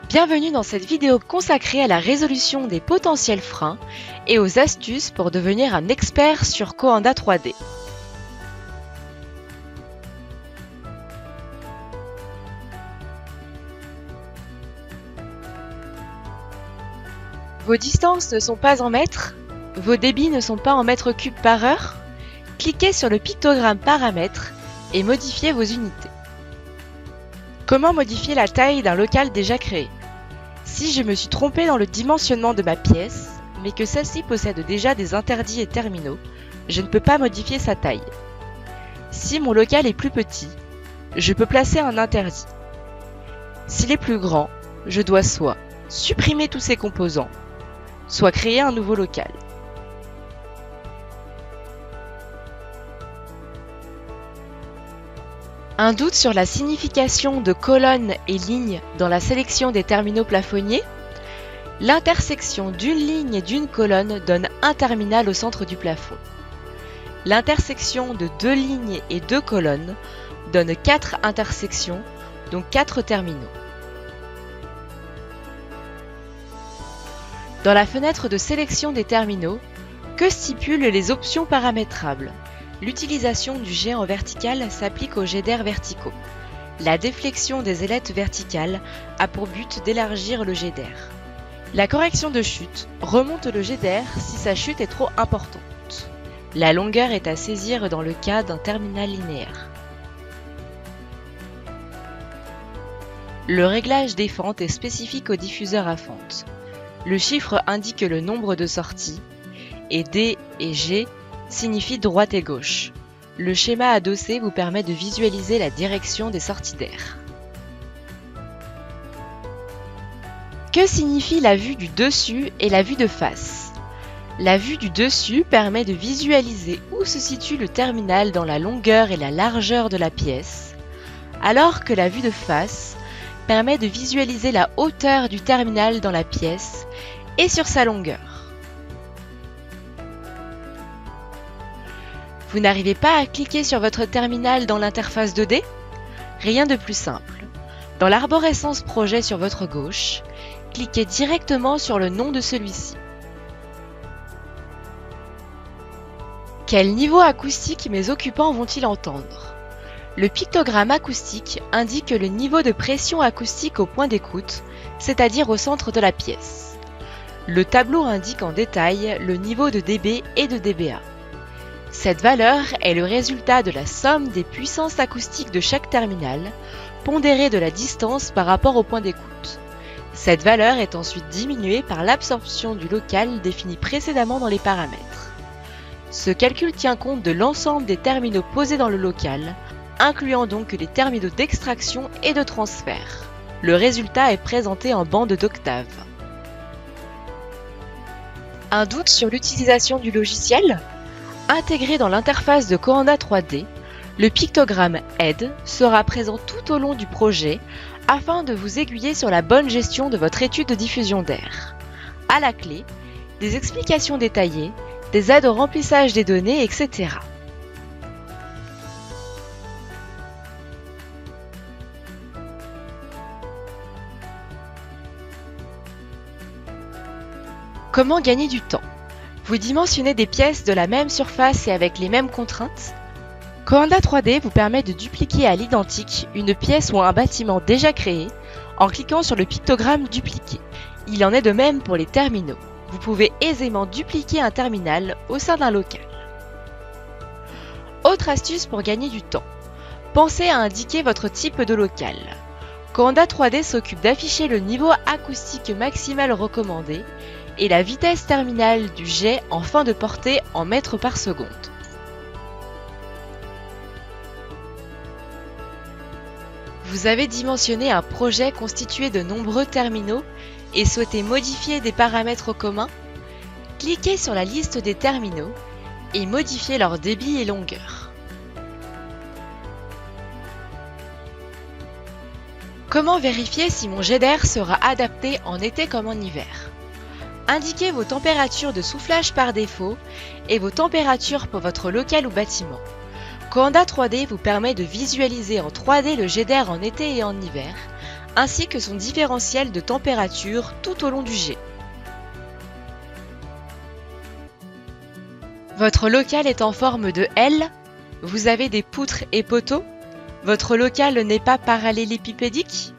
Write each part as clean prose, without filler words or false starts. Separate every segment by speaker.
Speaker 1: Bienvenue dans cette vidéo consacrée à la résolution des potentiels freins et aux astuces pour devenir un expert sur Coanda 3D. Vos distances ne sont pas en mètres, vos débits ne sont pas en mètres cubes par heure. Cliquez sur le pictogramme paramètres et modifiez vos unités. Comment modifier la taille d'un local déjà créé? Si je me suis trompé dans le dimensionnement de ma pièce, mais que celle-ci possède déjà des interdits et terminaux, je ne peux pas modifier sa taille. Si mon local est plus petit, je peux placer un interdit. S'il est plus grand, je dois soit supprimer tous ses composants, soit créer un nouveau local. Un doute sur la signification de colonnes et lignes dans la sélection des terminaux plafonniers? L'intersection d'une ligne et d'une colonne donne un terminal au centre du plafond. L'intersection de deux lignes et deux colonnes donne 4 intersections, donc 4 terminaux. Dans la fenêtre de sélection des terminaux, que stipulent les options paramétrables? L'utilisation du jet en vertical s'applique aux jets d'air verticaux. La déflexion des ailettes verticales a pour but d'élargir le jet d'air. La correction de chute remonte le jet d'air si sa chute est trop importante. La longueur est à saisir dans le cas d'un terminal linéaire. Le réglage des fentes est spécifique au diffuseur à fente. Le chiffre indique le nombre de sorties et D et G signifie droite et gauche. Le schéma adossé vous permet de visualiser la direction des sorties d'air. Que signifie la vue du dessus et la vue de face? La vue du dessus permet de visualiser où se situe le terminal dans la longueur et la largeur de la pièce, alors que la vue de face permet de visualiser la hauteur du terminal dans la pièce et sur sa longueur. Vous n'arrivez pas à cliquer sur votre terminal dans l'interface 2D? Rien de plus simple. Dans l'arborescence projet sur votre gauche, cliquez directement sur le nom de celui-ci. Quel niveau acoustique mes occupants vont-ils entendre? Le pictogramme acoustique indique le niveau de pression acoustique au point d'écoute, c'est-à-dire au centre de la pièce. Le tableau indique en détail le niveau de dB et de dBA. Cette valeur est le résultat de la somme des puissances acoustiques de chaque terminal, pondérée de la distance par rapport au point d'écoute. Cette valeur est ensuite diminuée par l'absorption du local défini précédemment dans les paramètres. Ce calcul tient compte de l'ensemble des terminaux posés dans le local, incluant donc les terminaux d'extraction et de transfert. Le résultat est présenté en bande d'octaves. Un doute sur l'utilisation du logiciel? Intégré dans l'interface de Coanda 3D, le pictogramme Aide sera présent tout au long du projet afin de vous aiguiller sur la bonne gestion de votre étude de diffusion d'air. À la clé, des explications détaillées, des aides au remplissage des données, etc. Comment gagner du temps? Vous dimensionnez des pièces de la même surface et avec les mêmes contraintes? Coanda 3D vous permet de dupliquer à l'identique une pièce ou un bâtiment déjà créé en cliquant sur le pictogramme dupliquer. Il en est de même pour les terminaux. Vous pouvez aisément dupliquer un terminal au sein d'un local. Autre astuce pour gagner du temps. Pensez à indiquer votre type de local. Coanda 3D s'occupe d'afficher le niveau acoustique maximal recommandé et la vitesse terminale du jet en fin de portée en mètres par seconde. Vous avez dimensionné un projet constitué de nombreux terminaux et souhaitez modifier des paramètres communs? Cliquez sur la liste des terminaux et modifiez leur débit et longueur. Comment vérifier si mon jet d'air sera adapté en été comme en hiver? Indiquez vos températures de soufflage par défaut et vos températures pour votre local ou bâtiment. Coanda 3D vous permet de visualiser en 3D le jet d'air en été et en hiver, ainsi que son différentiel de température tout au long du jet. Votre local est en forme de L, vous avez des poutres et poteaux, votre local n'est pas parallélépipédique.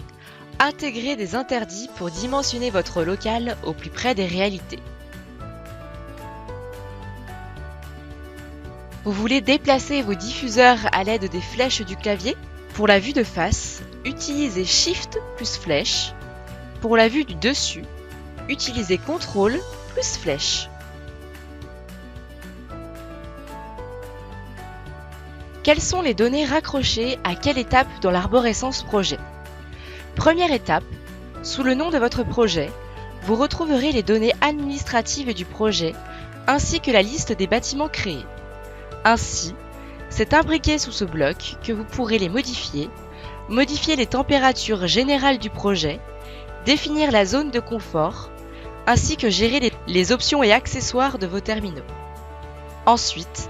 Speaker 1: Intégrez des interdits pour dimensionner votre local au plus près des réalités. Vous voulez déplacer vos diffuseurs à l'aide des flèches du clavier? Pour la vue de face, utilisez Shift plus flèche. Pour la vue du dessus, utilisez CTRL plus flèche. Quelles sont les données raccrochées à quelle étape dans l'arborescence projet? Première étape, sous le nom de votre projet, vous retrouverez les données administratives du projet ainsi que la liste des bâtiments créés. Ainsi, c'est imbriqué sous ce bloc que vous pourrez les modifier les températures générales du projet, définir la zone de confort, ainsi que gérer les options et accessoires de vos terminaux. Ensuite,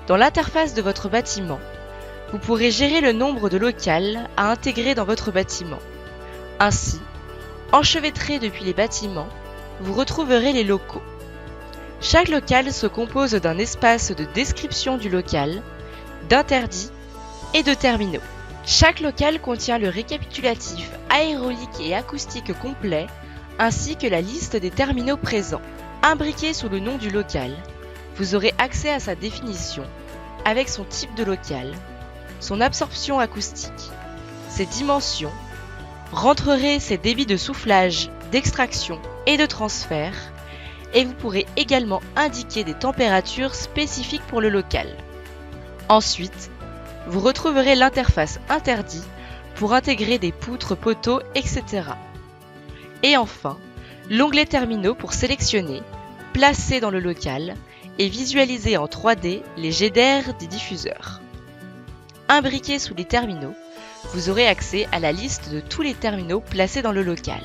Speaker 1: dans l'interface de votre bâtiment, vous pourrez gérer le nombre de locales à intégrer dans votre bâtiment. Ainsi, enchevêtrés depuis les bâtiments, vous retrouverez les locaux. Chaque local se compose d'un espace de description du local, d'interdits et de terminaux. Chaque local contient le récapitulatif aérolique et acoustique complet, ainsi que la liste des terminaux présents. Imbriqué sous le nom du local, vous aurez accès à sa définition, avec son type de local, son absorption acoustique, ses dimensions, rentrerez ses débits de soufflage, d'extraction et de transfert, et vous pourrez également indiquer des températures spécifiques pour le local. Ensuite, vous retrouverez l'interface interdit pour intégrer des poutres, poteaux, etc. Et enfin, l'onglet terminaux pour sélectionner, placer dans le local et visualiser en 3D les jets d'air des diffuseurs. Imbriqué sous les terminaux, vous aurez accès à la liste de tous les terminaux placés dans le local.